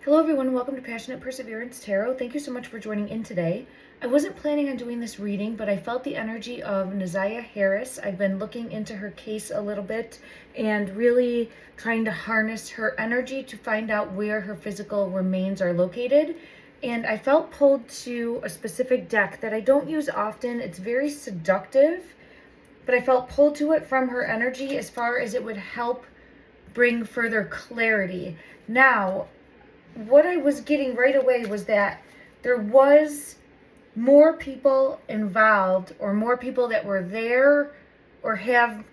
Hello everyone, welcome to Passionate Perseverance Tarot. Thank you so much for joining in today. I wasn't planning on doing this reading, but I felt the energy of Naziah Harris. I've been looking into her case a little bit and really trying to harness her energy to find out where her physical remains are located. And I felt pulled to a specific deck that I don't use often. It's very seductive, but I felt pulled to it from her energy as far as it would help bring further clarity. Now, what I was getting right away was that there was more people involved, or more people that were there or have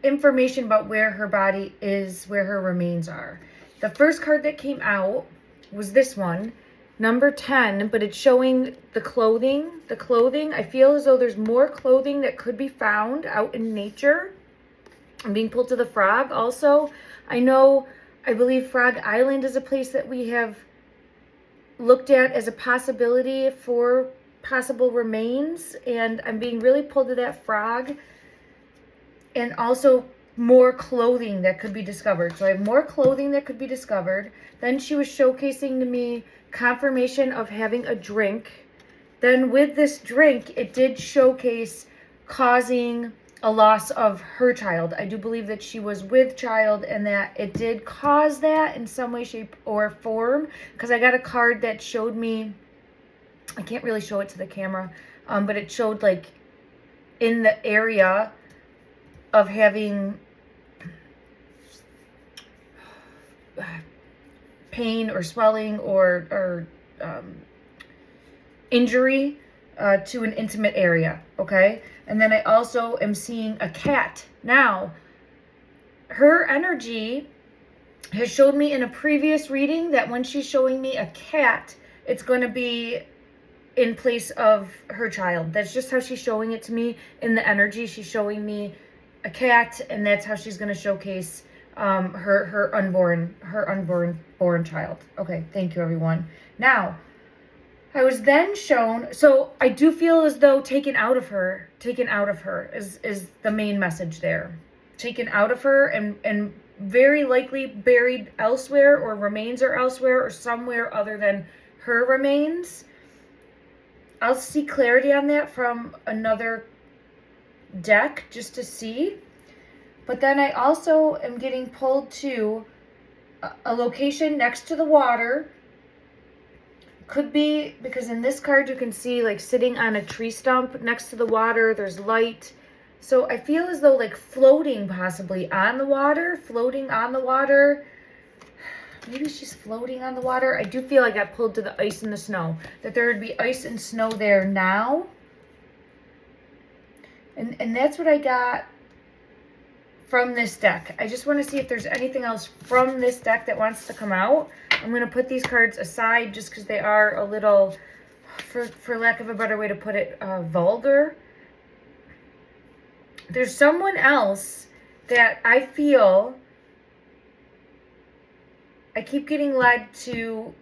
information about where her body is, where her remains are. The first card that came out was this one, number 10, but it's showing the clothing. I feel as though there's more clothing that could be found out in nature. I'm being pulled to the frog also. I believe Frog Island is a place that we have looked at as a possibility for possible remains, and I'm being really pulled to that frog, and also more clothing that could be discovered. So I have more clothing that could be discovered. Then she was showcasing to me confirmation of having a drink. Then with this drink, it did showcase causing a loss of her child. I do believe that she was with child and that it did cause that in some way, shape, or form, because I got a card that showed me, I can't really show it to the camera, but it showed like in the area of having pain or swelling or injury to an intimate area, okay? And then I also am seeing a cat. Now, her energy has showed me in a previous reading that when she's showing me a cat, it's going to be in place of her child. That's just how she's showing it to me in the energy. She's showing me a cat, and that's how she's going to showcase her unborn child. Okay, thank you, everyone. Now, I was then shown, so I do feel as though taken out of her is the main message there. Taken out of her and very likely buried elsewhere, or remains are elsewhere or somewhere other than her remains. I'll see clarity on that from another deck just to see. But then I also am getting pulled to a location next to the water. Could be because in this card you can see like sitting on a tree stump next to the water. There's light. So I feel as though like floating possibly on the water. Maybe she's floating on the water. I do feel I got pulled to the ice and the snow. That there would be ice and snow there now. And that's what I got from this deck. I just want to see if there's anything else from this deck that wants to come out. I'm going to put these cards aside just because they are a little, for lack of a better way to put it, vulgar. There's someone else that I feel I keep getting led to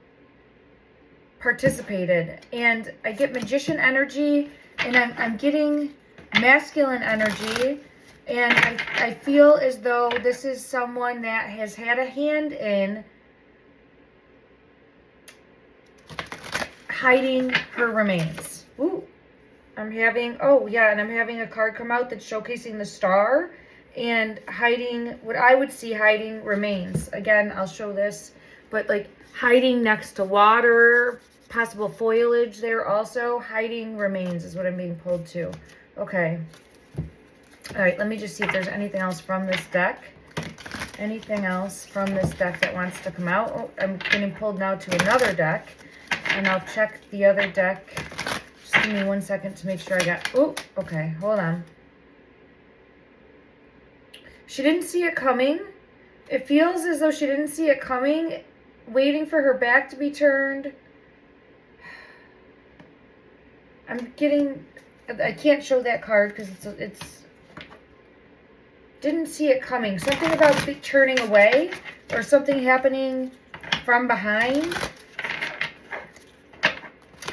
participated, and I get magician energy, and I'm getting masculine energy. And I feel as though this is someone that has had a hand in hiding her remains. Ooh, I'm having a card come out that's showcasing the star and hiding, what I would see hiding remains. Again, I'll show this, but like hiding next to water, possible foliage there also. Hiding remains is what I'm being pulled to. Okay. All right, let me just see if there's anything else from this deck. Anything else from this deck that wants to come out? Oh, I'm getting pulled now to another deck, and I'll check the other deck. Just give me 1 second to make sure I got... Oh, okay, hold on. She didn't see it coming. It feels as though she didn't see it coming, waiting for her back to be turned. I'm getting... I can't show that card because it's didn't see it coming. Something about turning away or something happening from behind.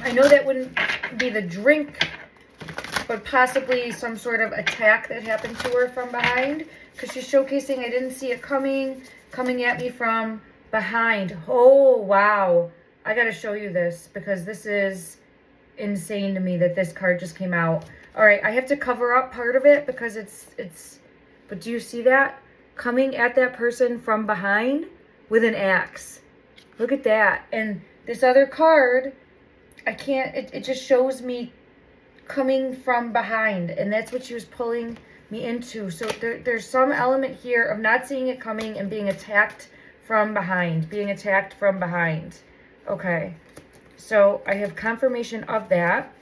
I know that wouldn't be the drink, but possibly some sort of attack that happened to her from behind, because she's showcasing I didn't see it coming at me from behind. Oh, wow. I got to show you this because this is insane to me that this card just came out. All right, I have to cover up part of it because but do you see that? Coming at that person from behind with an axe. Look at that. And this other card, I can't, it just shows me coming from behind. And that's what she was pulling me into. So there's some element here of not seeing it coming and being attacked from behind. Being attacked from behind. Okay. So I have confirmation of that.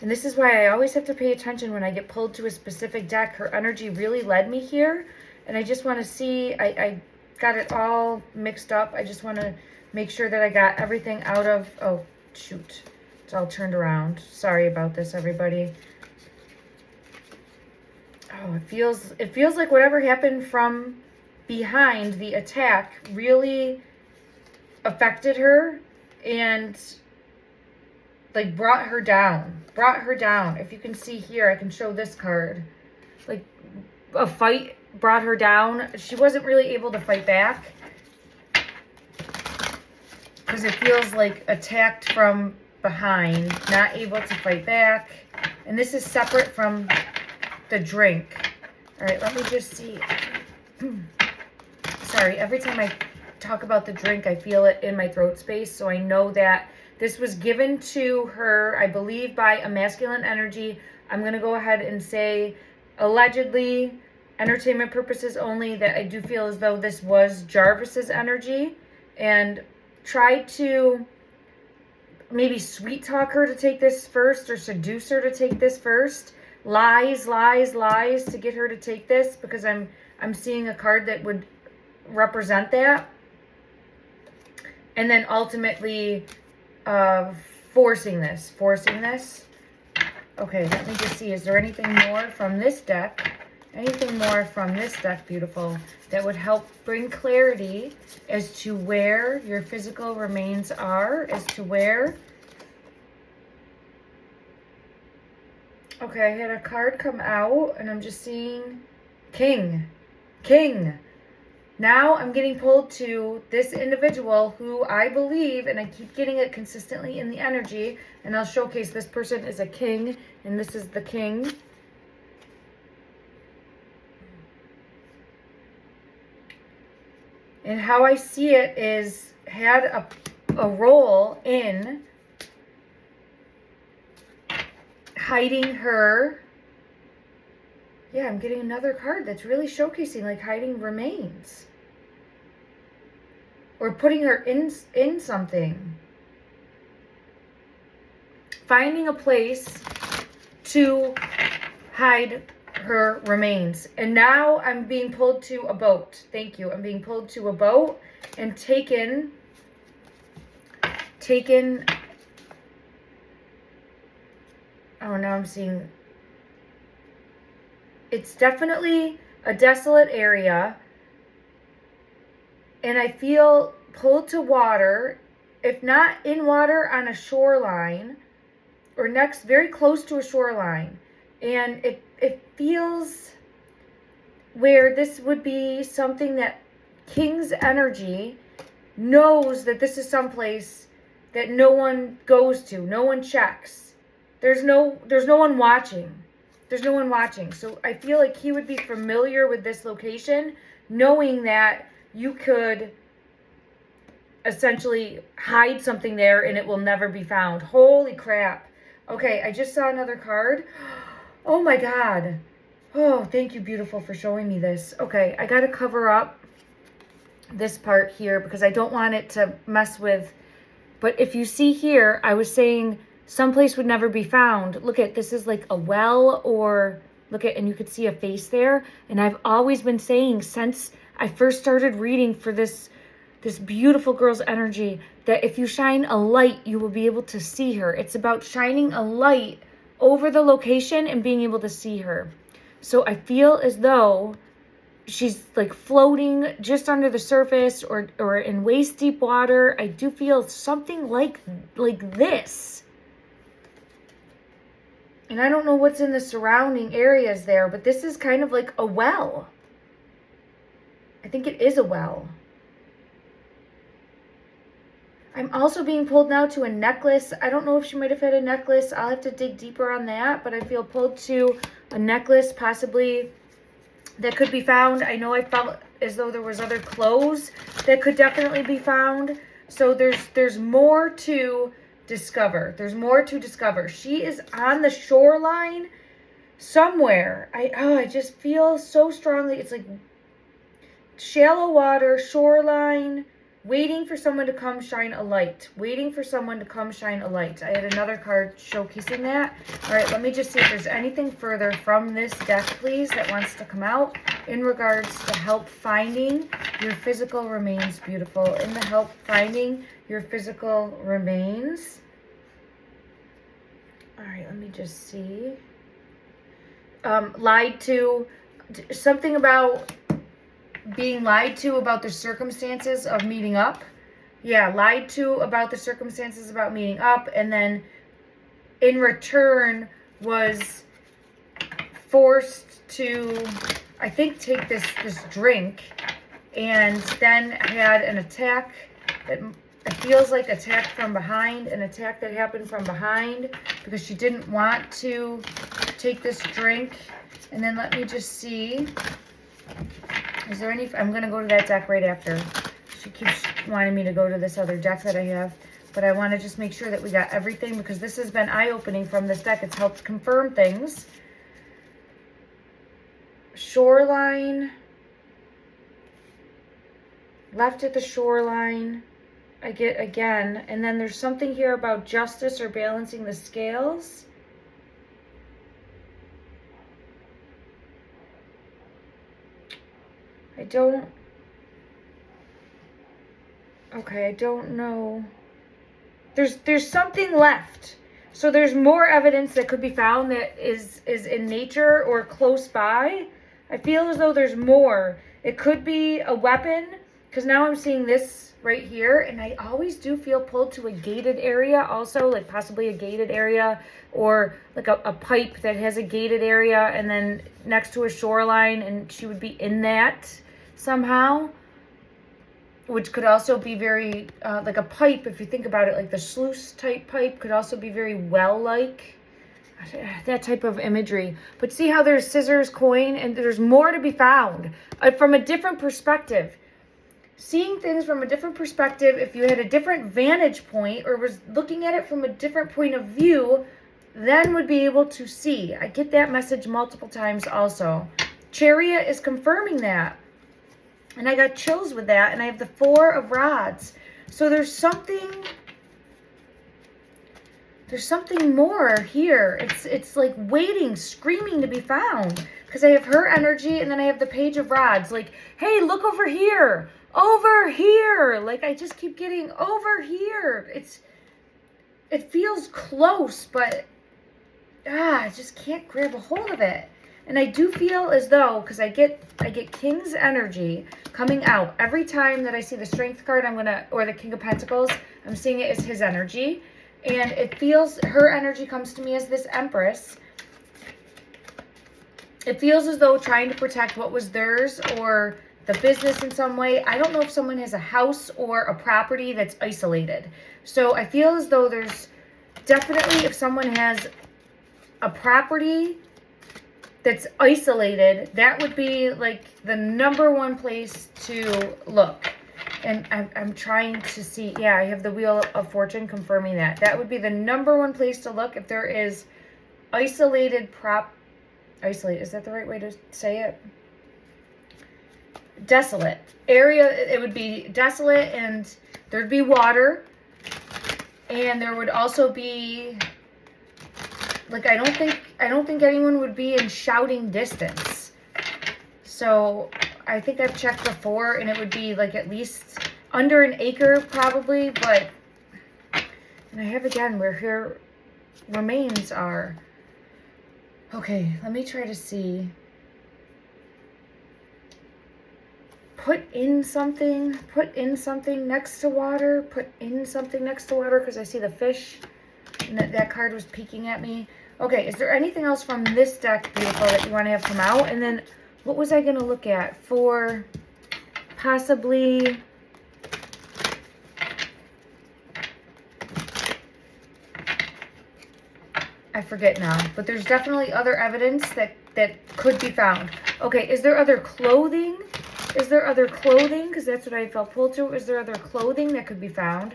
And this is why I always have to pay attention when I get pulled to a specific deck. Her energy really led me here. And I just want to see, I got it all mixed up. I just want to make sure that I got everything out of, oh, shoot. It's all turned around. Sorry about this, everybody. Oh, it feels like whatever happened from behind the attack really affected her and like brought her down. If you can see here, I can show this card. Like a fight brought her down. She wasn't really able to fight back because it feels like attacked from behind, not able to fight back. And this is separate from the drink. All right, let me just see. Sorry, every time I talk about the drink, I feel it in my throat space. So I know that this was given to her, I believe, by a masculine energy. I'm going to go ahead and say, allegedly, entertainment purposes only, that I do feel as though this was Jarvis's energy. And try to maybe sweet talk her to take this first or seduce her to take this first. Lies to get her to take this, because I'm seeing a card that would represent that. And then ultimately forcing this. Okay, let me just see. Is there anything more from this deck? Anything more from this deck, beautiful, that would help bring clarity as to where your physical remains are, as to where... Okay, I had a card come out, and I'm just seeing King. Now I'm getting pulled to this individual who I believe, and I keep getting it consistently in the energy, and I'll showcase this person is a king, and this is the king. And how I see it is had a role in hiding her. Yeah, I'm getting another card that's really showcasing like hiding remains. Or putting her in something. Finding a place to hide her remains. And now I'm being pulled to a boat. Thank you. I'm being pulled to a boat and taken. Oh, now I'm seeing. It's definitely a desolate area. And I feel pulled to water, if not in water, on a shoreline, or next, very close to a shoreline. And it feels where this would be something that King's energy knows that this is someplace that no one goes to, no one checks. There's no one watching. There's no one watching. So I feel like he would be familiar with this location, knowing that you could essentially hide something there and it will never be found. Holy crap. Okay, I just saw another card. Oh my God. Oh, thank you, beautiful, for showing me this. Okay, I got to cover up this part here because I don't want it to mess with. But if you see here, I was saying someplace would never be found. Look at, this is like a well, or look at, and you could see a face there. And I've always been saying since I first started reading for this beautiful girl's energy, that if you shine a light, you will be able to see her. It's about shining a light over the location and being able to see her. So I feel as though she's like floating just under the surface or in waist deep water. I do feel something like this. And I don't know what's in the surrounding areas there, but this is kind of like a well. I think it is a well. I'm also being pulled now to a necklace. I don't know if she might have had a necklace. I'll have to dig deeper on that, but I feel pulled to a necklace possibly that could be found. I know I felt as though there was other clothes that could definitely be found. So there's more to discover. There's more to discover. She is on the shoreline somewhere. I just feel so strongly. It's like shallow water, shoreline, waiting for someone to come shine a light. Waiting for someone to come shine a light. I had another card showcasing that. All right, let me just see if there's anything further from this deck, please, that wants to come out in regards to help finding your physical remains. Beautiful. In the help finding your physical remains. All right, let me just see. Lied to. Something about being lied to about the circumstances of meeting up. Yeah, lied to about the circumstances about meeting up, and then in return was forced to, I think, take this drink, and then had an attack that it feels like attack from behind, an attack that happened from behind because she didn't want to take this drink. And then let me just see. Is there any... I'm going to go to that deck right after. She keeps wanting me to go to this other deck that I have. But I want to just make sure that we got everything, because this has been eye-opening from this deck. It's helped confirm things. Shoreline. Left at the shoreline. I get again. And then there's something here about justice or balancing the scales. I don't know. There's something left. So there's more evidence that could be found that is in nature or close by. I feel as though there's more. It could be a weapon, because now I'm seeing this right here, and I always do feel pulled to a gated area also, like possibly a gated area, or like a pipe that has a gated area and then next to a shoreline, and she would be in that somehow, which could also be very like a pipe. If you think about it, like the sluice type pipe could also be very well-like, that type of imagery. But see how there's scissors, coin, and there's more to be found from a different perspective. Seeing things from a different perspective, if you had a different vantage point or was looking at it from a different point of view, then would be able to see. I get that message multiple times also. Chariot is confirming that. And I got chills with that. And I have the Four of Rods. So there's something more here. It's like waiting, screaming to be found. Because I have her energy, and then I have the Page of Rods. Like, hey, look over here. Over here. Like, I just keep getting over here. It feels close, but I just can't grab a hold of it. And I do feel as though, because I get King's energy coming out every time that I see the Strength card, or the King of Pentacles, I'm seeing it as his energy. And it feels, her energy comes to me as this Empress. It feels as though trying to protect what was theirs, or the business in some way. I don't know if someone has a house or a property that's isolated. So I feel as though there's definitely, if someone has a property that's isolated, that would be like the #1 place to look. And I'm trying to see, yeah, I have the Wheel of Fortune confirming that. That would be the #1 place to look if there is isolated isolate, is that the right way to say it? Desolate area. It would be desolate, and there'd be water, and there would also be, like, I don't think anyone would be in shouting distance. So I think I've checked before, and it would be like at least under an acre probably. But, and I have again where her remains are. Okay, let me try to see. Put in something next to water. Put in something next to water, because I see the fish, and that card was peeking at me. Okay, is there anything else from this deck, beautiful, that you want to have come out? And then what was I going to look at for possibly forget now. But there's definitely other evidence that could be found. Okay, is there other clothing? Is there other clothing? Because that's what I felt pulled to. Is there other clothing that could be found?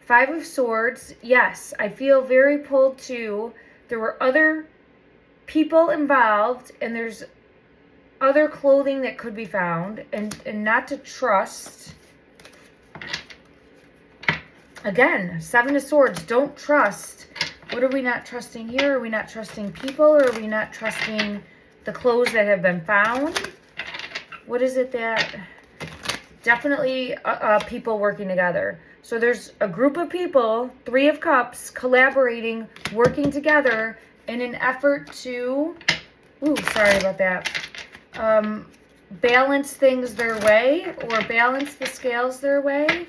Five of Swords. Yes, I feel very pulled to. There were other people involved, and there's other clothing that could be found, and not to trust. Again, Seven of Swords. Don't trust. What are we not trusting here? Are we not trusting people, or are we not trusting the clothes that have been found? What is it that... Definitely people working together. So there's a group of people, Three of Cups, collaborating, working together in an effort to... Ooh, sorry about that. Balance things their way, or balance the scales their way.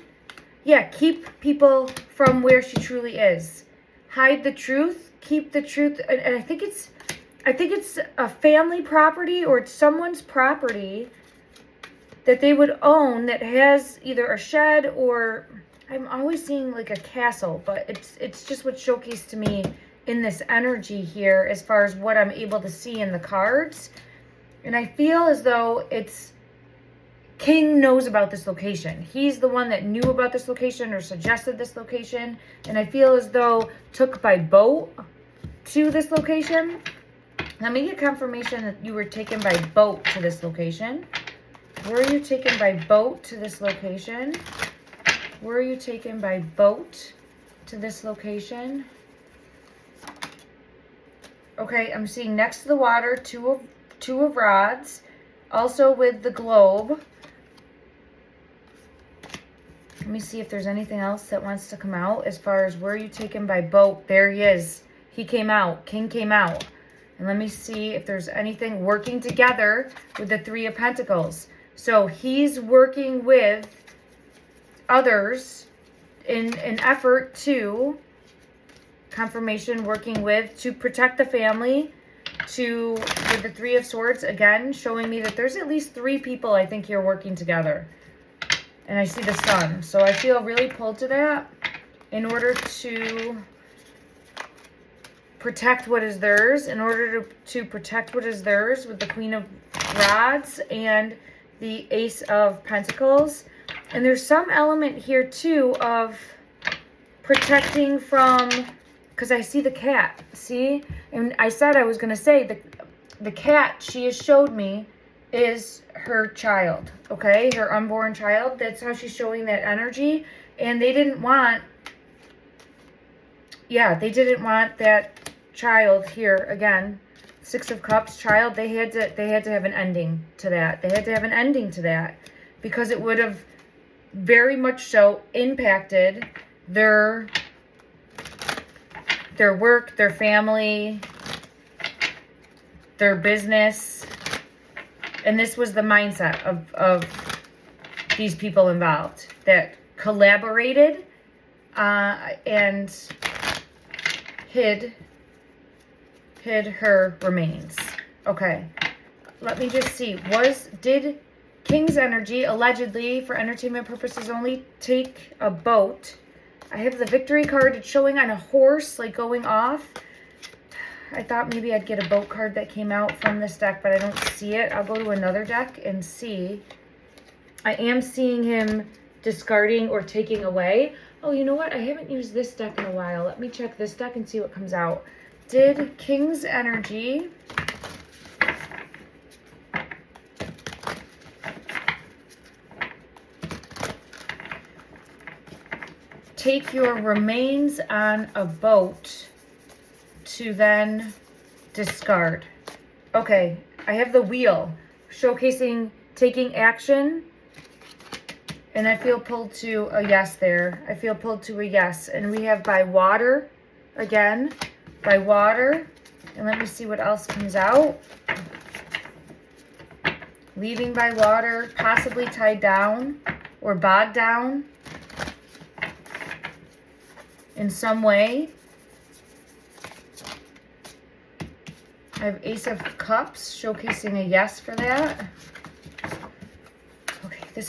Yeah, keep people from where she truly is. Hide the truth, keep the truth, and I think it's a family property, or it's someone's property that they would own that has either a shed, or I'm always seeing like a castle, but it's just what showcased to me in this energy here as far as what I'm able to see in the cards. And I feel as though it's King knows about this location. He's the one that knew about this location or suggested this location. And I feel as though took by boat to this location. Let me get confirmation that you were taken by boat to this location. Were you taken by boat to this location? Were you taken by boat to this location? Okay, I'm seeing next to the water, two of rods. Also with the globe. Let me see if there's anything else that wants to come out as far as were you taken by boat. There he is. He came out. King came out. And let me see if there's anything working together with the Three of Pentacles. So he's working with others in an effort to, confirmation, working with, to protect the family, with the Three of Swords, again, showing me that there's at least three people I think here working together. And I see the sun. So I feel really pulled to that in order to protect what is theirs, in order to protect what is theirs with the Queen of Rods and the Ace of Pentacles. And there's some element here too of protecting from, because I see the cat, see? And I said I was going to say the cat she has showed me is her child, okay? Her unborn child. That's how she's showing that energy. And they didn't want, yeah, they didn't want that child here again. Six of Cups, child, they had to have an ending to that. They had to have an ending to that because it would have very much so impacted their work, their family, their business. And this was the mindset of these people involved that collaborated and hid her remains. Okay, let me just see. Did King's energy allegedly for entertainment purposes only take a boat? I have the Victory card. It's showing on a horse, like going off. I thought maybe I'd get a boat card that came out from this deck, but I don't see it. I'll go to another deck and see. I am seeing him discarding or taking away. Oh, you know what? I haven't used this deck in a while. Let me check this deck and see what comes out. Did King's energy take your remains on a boat to then discard? Okay, I have the wheel showcasing taking action, and I feel pulled to a yes there. I feel pulled to a yes. And we have by water again, by water, and let me see what else comes out. Leaving by water, possibly tied down or bogged down in some way. I have Ace of Cups showcasing a yes for that. Okay, this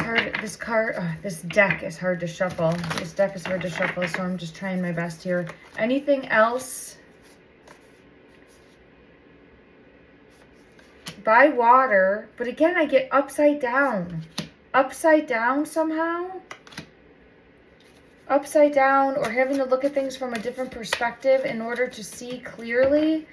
deck is hard to shuffle. This deck is hard to shuffle, so I'm just trying my best here. Anything else by water, but again, I get upside down. Upside down somehow. Upside down, or having to look at things from a different perspective in order to see clearly.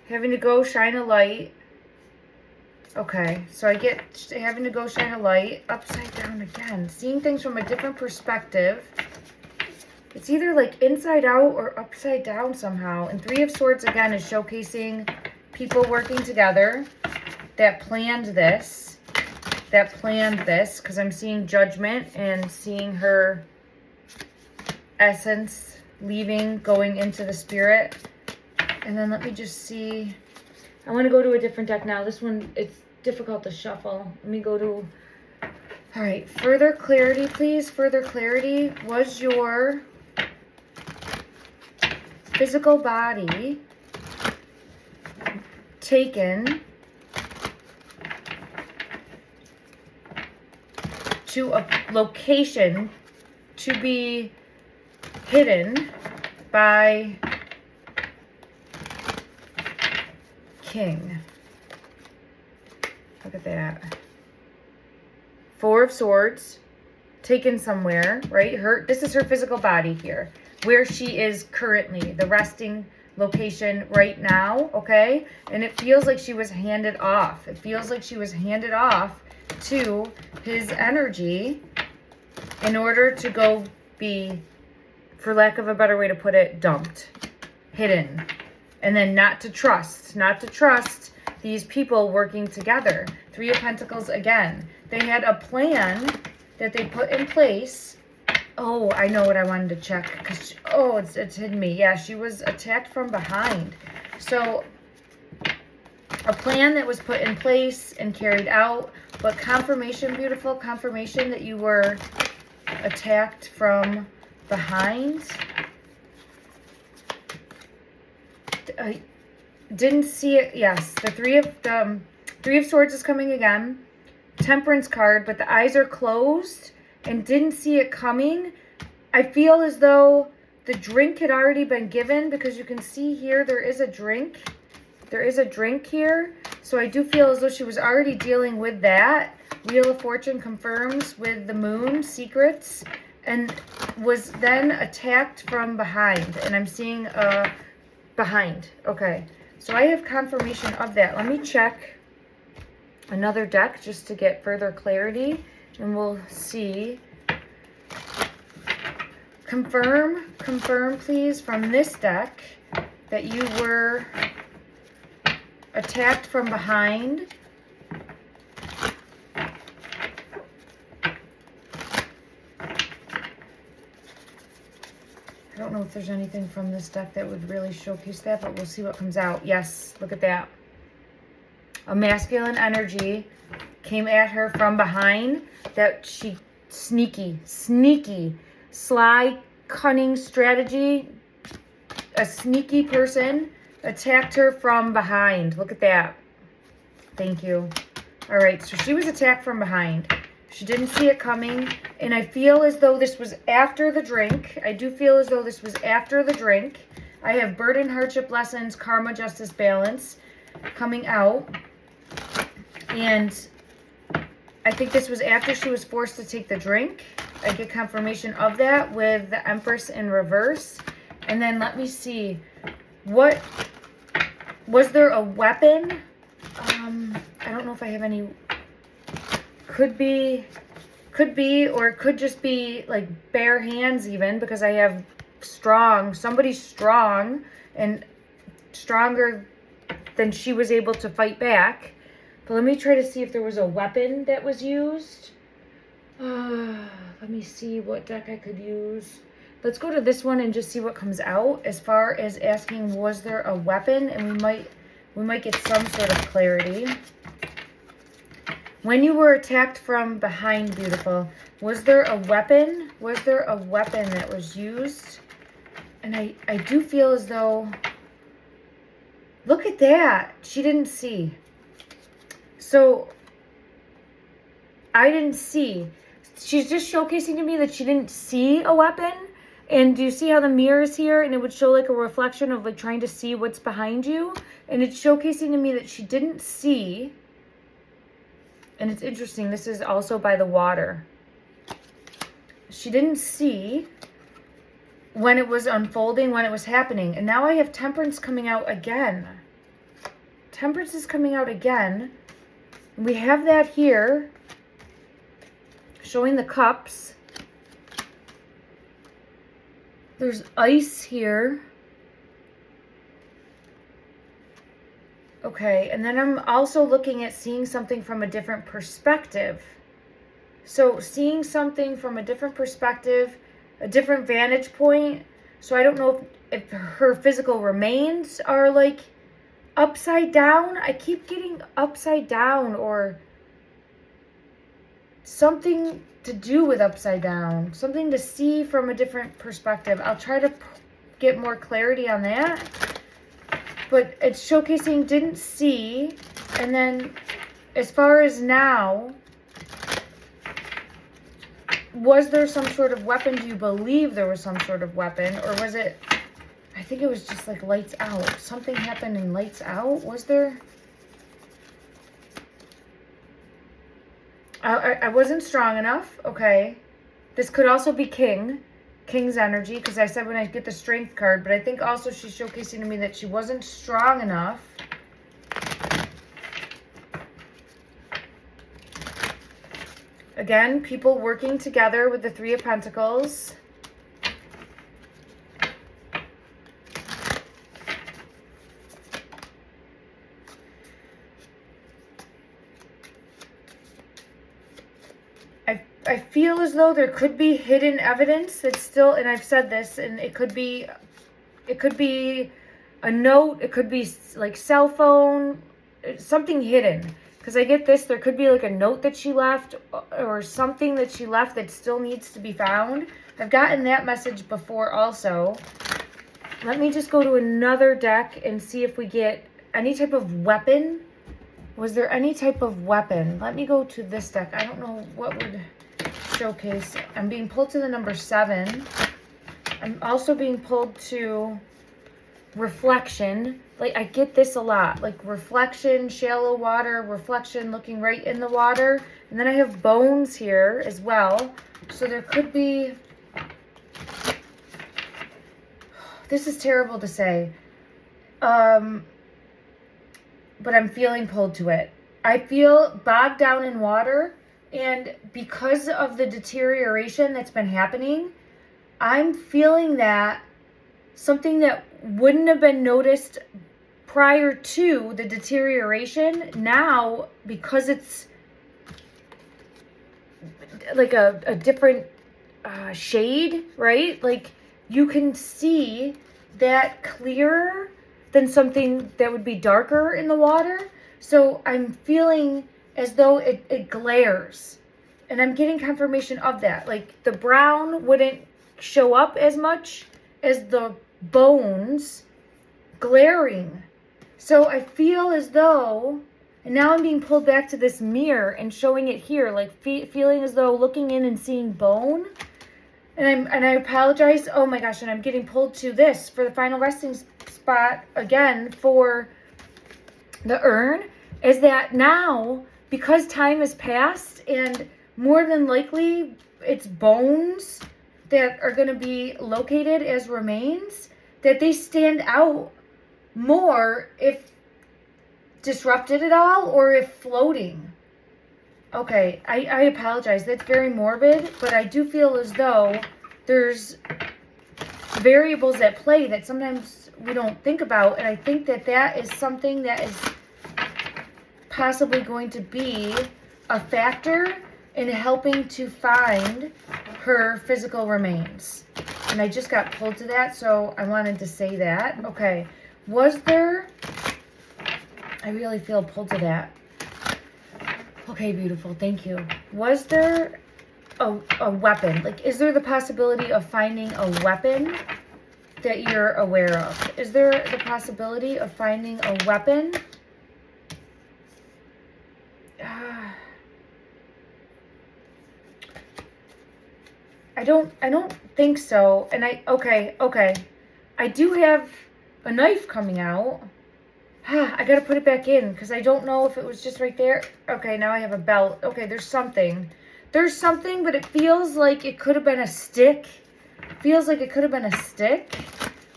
Having to go shine a light. Okay, so I get having to go shine a light. Upside down again. Seeing things from a different perspective. It's either like inside out or upside down somehow. And Three of Swords again is showcasing people working together that planned this. Because I'm seeing Judgment and seeing her essence leaving, going into the Spirit. And then let me just see. I want to go to a different deck now. This one, it's difficult to shuffle. Let me go to... All right, further clarity, please. Further clarity. Was your physical body taken to a location to be hidden by King? Look at that. Four of Swords, taken somewhere, right? This is her physical body here, where she is currently, the resting location right now, okay? And it feels like she was handed off. It feels like she was handed off to his energy in order to go be, for lack of a better way to put it, dumped, hidden. And then not to trust these people working together. Three of Pentacles again. They had a plan that they put in place. Oh, I know what I wanted to check. Because, oh, it's hidden me. Yeah, she was attacked from behind. So, a plan that was put in place and carried out. But confirmation, beautiful, confirmation that you were attacked from behind. I didn't see it. Yes, the Three of Swords is coming again. Temperance card, but the eyes are closed and didn't see it coming. I feel as though the drink had already been given, because you can see here there is a drink. There is a drink here. So I do feel as though she was already dealing with that. Wheel of Fortune confirms with the Moon, secrets, and was then attacked from behind. And I'm seeing behind. Okay, so I have confirmation of that. Let me check another deck just to get further clarity, and we'll see. Confirm please from this deck that you were attacked from behind. I don't know if there's anything from this deck that would really showcase that, but we'll see what comes out. Yes, look at that. A masculine energy came at her from behind, that she sneaky, sly, cunning strategy. A sneaky person attacked her from behind. Look at that. Thank you. All right, so she was attacked from behind. She didn't see it coming, and I feel as though this was after the drink. I do feel as though this was after the drink. I have burden, hardship, lessons, karma, justice, balance coming out. And I think this was after she was forced to take the drink. I get confirmation of that with the Empress in reverse. And then let me see. What was there a weapon? I don't know if I have any. Could be, or it could just be like bare hands even, because I have strong, somebody strong and stronger than she was able to fight back. But let me try to see if there was a weapon that was used. Let me see what deck I could use. Let's go to this one and just see what comes out as far as asking, was there a weapon? And we might get some sort of clarity. When you were attacked from behind, beautiful, was there a weapon? Was there a weapon that was used? And I do feel as though, look at that. She didn't see. So I didn't see. she's just showcasing to me that she didn't see a weapon. And do you see how the mirror is here? And it would show like a reflection of like trying to see what's behind you. And it's showcasing to me that she didn't see. And it's interesting. This is also by the water. She didn't see when it was unfolding, when it was happening. And now I have Temperance coming out again. Temperance is coming out again. We have that here, showing the cups. There's ice here. Okay, and then I'm also looking at seeing something from a different perspective. So seeing something from a different perspective, a different vantage point. So I don't know if her physical remains are like upside down. I keep getting upside down or something to do with upside down. Something to see from a different perspective. I'll try to get more clarity on that. But it's showcasing didn't see. And then as far as now, was there some sort of weapon? Do you believe there was some sort of weapon? Or was it, I think it was just like lights out. Something happened in lights out. Was there? I wasn't strong enough. Okay. This could also be King's energy, because I said when I get the strength card, but I think also she's showcasing to me that she wasn't strong enough. Again, people working together with the Three of Pentacles. I feel as though there could be hidden evidence that's still, and I've said this, and it could be a note, it could be like cell phone, something hidden. Because I get this, there could be like a note that she left or something that she left that still needs to be found. I've gotten that message before also. Let me just go to another deck and see if we get any type of weapon. Was there any type of weapon? Let me go to this deck. I don't know what would showcase. I'm being pulled to the number 7. I'm also being pulled to reflection. Like I get this a lot, like reflection, shallow water, reflection, looking right in the water. And then I have bones here as well. So there could be, this is terrible to say, but I'm feeling pulled to it. I feel bogged down in water, and because of the deterioration that's been happening, I'm feeling that something that wouldn't have been noticed prior to the deterioration, now, because it's like a different shade, right? Like you can see that clearer than something that would be darker in the water. So I'm feeling as though it glares, and I'm getting confirmation of that. Like the brown wouldn't show up as much as the bones glaring. So I feel as though, and now I'm being pulled back to this mirror and showing it here, like feeling as though looking in and seeing bone. And I apologize. Oh my gosh, and I'm getting pulled to this for the final resting spot again for the urn, is that now, because time has passed and more than likely it's bones that are going to be located as remains, that they stand out more if disrupted at all or if floating. Okay, I apologize. That's very morbid, but I do feel as though there's variables at play that sometimes we don't think about, and I think that that is something that is possibly going to be a factor in helping to find her physical remains. And I just got pulled to that, so I wanted to say that. Okay, was there, I really feel pulled to that. Okay, beautiful, thank you. Was there a weapon? Like, is there the possibility of finding a weapon that you're aware of? Is there the possibility of finding a weapon? I don't think so. And okay. I do have a knife coming out. I gotta put it back in because I don't know if it was just right there. Okay, now I have a belt. Okay, there's something. There's something, but it feels like it could have been a stick. Feels like it could have been a stick.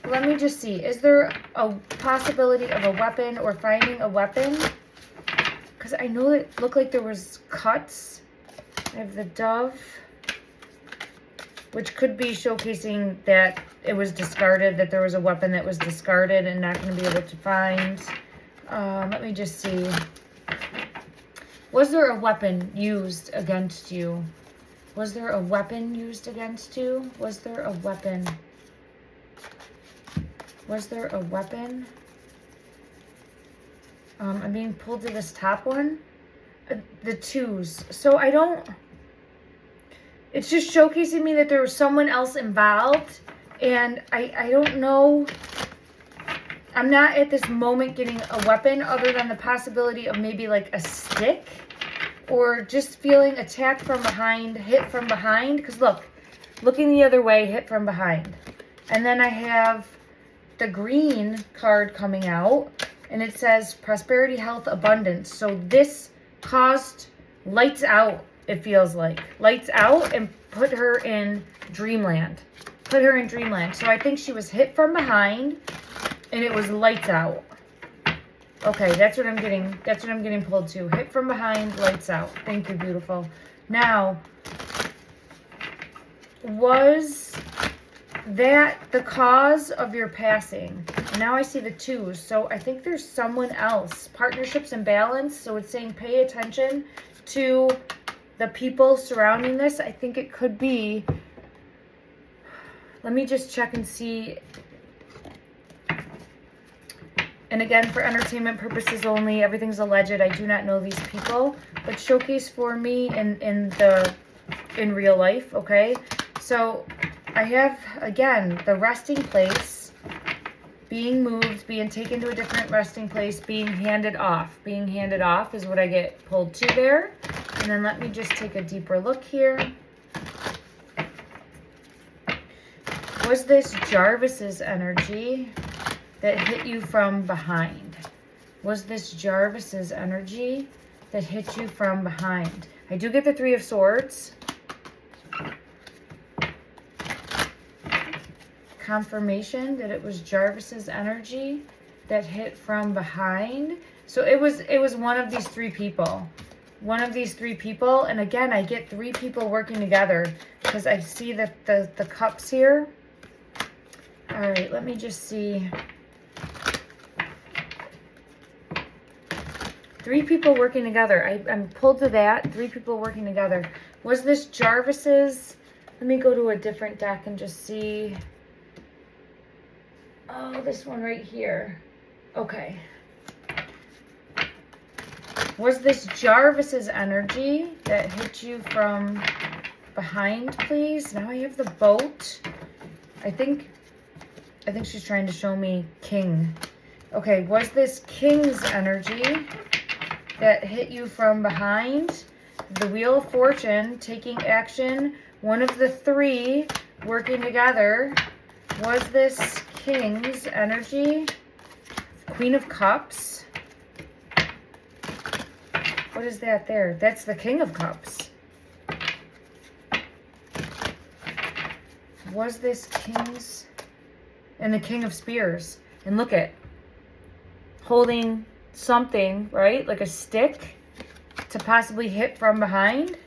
Let me just see. Is there a possibility of a weapon or finding a weapon? Because I know it looked like there was cuts. I have the dove, which could be showcasing that it was discarded, that there was a weapon that was discarded and not going to be able to find. Let me just see. Was there a weapon used against you? Was there a weapon used against you? Was there a weapon? Was there a weapon? I'm being pulled to this top one. The twos. So I don't... It's just showcasing me that there was someone else involved. And I don't know... I'm not at this moment getting a weapon other than the possibility of maybe like a stick. Or just feeling attacked from behind, hit from behind. Because look, looking the other way, hit from behind. And then I have the green card coming out. And it says prosperity, health, abundance. So this caused lights out, it feels like. Lights out and put her in dreamland. Put her in dreamland. So I think she was hit from behind and it was lights out. Okay, that's what I'm getting. That's what I'm getting pulled to. Hit from behind, lights out. Thank you, beautiful. Now, was that the cause of your passing? Now I see the twos. So I think there's someone else. Partnerships and balance. So it's saying pay attention to the people surrounding this. I think it could be. Let me just check and see. And again, for entertainment purposes only, everything's alleged. I do not know these people, but showcase for me in real life, okay? So I have, again, the resting place being moved, being taken to a different resting place, being handed off. Being handed off is what I get pulled to there. And then let me just take a deeper look here. Was this Jarvis's energy that hit you from behind? Was this Jarvis's energy that hit you from behind? I do get the Three of Swords. Confirmation that it was Jarvis's energy that hit from behind. So it was one of these three people. One of these three people. And again, I get three people working together because I see that the cups here. All right, let me just see. Three people working together. I'm pulled to that. Three people working together. Was this Jarvis's? Let me go to a different deck and just see. Oh, this one right here. Okay. Was this Jarvis's energy that hit you from behind, please? Now I have the boat. I think she's trying to show me King. Okay, was this King's energy that hit you from behind? The Wheel of Fortune, taking action. One of the three working together. Was this King's energy? Queen of Cups. What is that there? That's the King of Cups. Was this King's? And the King of Spears. And look at, holding something, right? Like a stick to possibly hit from behind.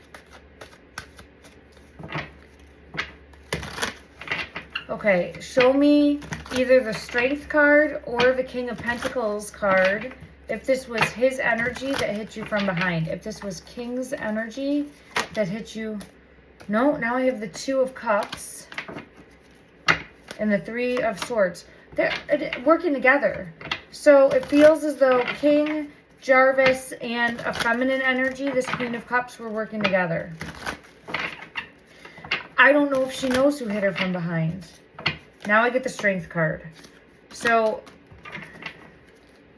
Okay, show me either the Strength card or the King of Pentacles card if this was his energy that hit you from behind. If this was King's energy that hit you. No, now I have the Two of Cups and the Three of Swords. They're working together. So it feels as though King, Jarvis, and a feminine energy, this Queen of Cups, were working together. I don't know if she knows who hit her from behind. Now I get the Strength card. So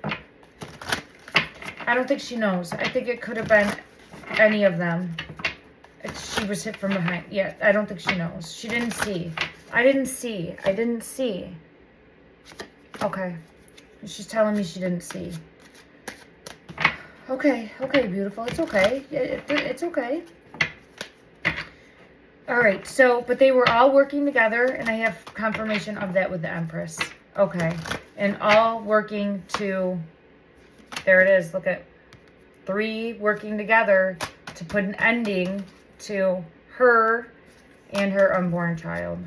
I don't think she knows. I think it could have been any of them. It's she was hit from behind. Yeah, I don't think she knows. She didn't see. I didn't see. I didn't see. Okay. She's telling me she didn't see. Okay, okay, beautiful. It's okay. It's okay. All right, so, but they were all working together, and I have confirmation of that with the Empress. Okay, and all working to, there it is, look at 3 working together to put an ending to her and her unborn child.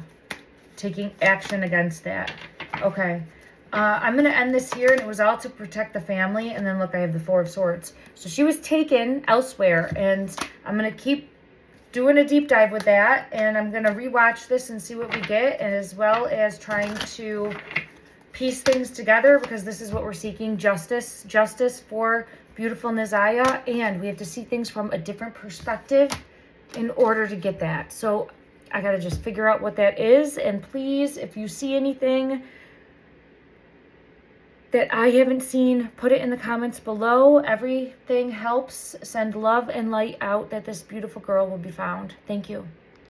Taking action against that. Okay. I'm going to end this here, and it was all to protect the family. And then look, I have the 4 of Swords. So she was taken elsewhere, and I'm going to keep doing a deep dive with that. And I'm going to rewatch this and see what we get, and as well as trying to piece things together, because this is what we're seeking, justice. Justice for beautiful Nizaya, and we have to see things from a different perspective in order to get that. So I got to just figure out what that is. And please, if you see anything that I haven't seen, put it in the comments below. Everything helps. Send love and light out that this beautiful girl will be found. Thank you.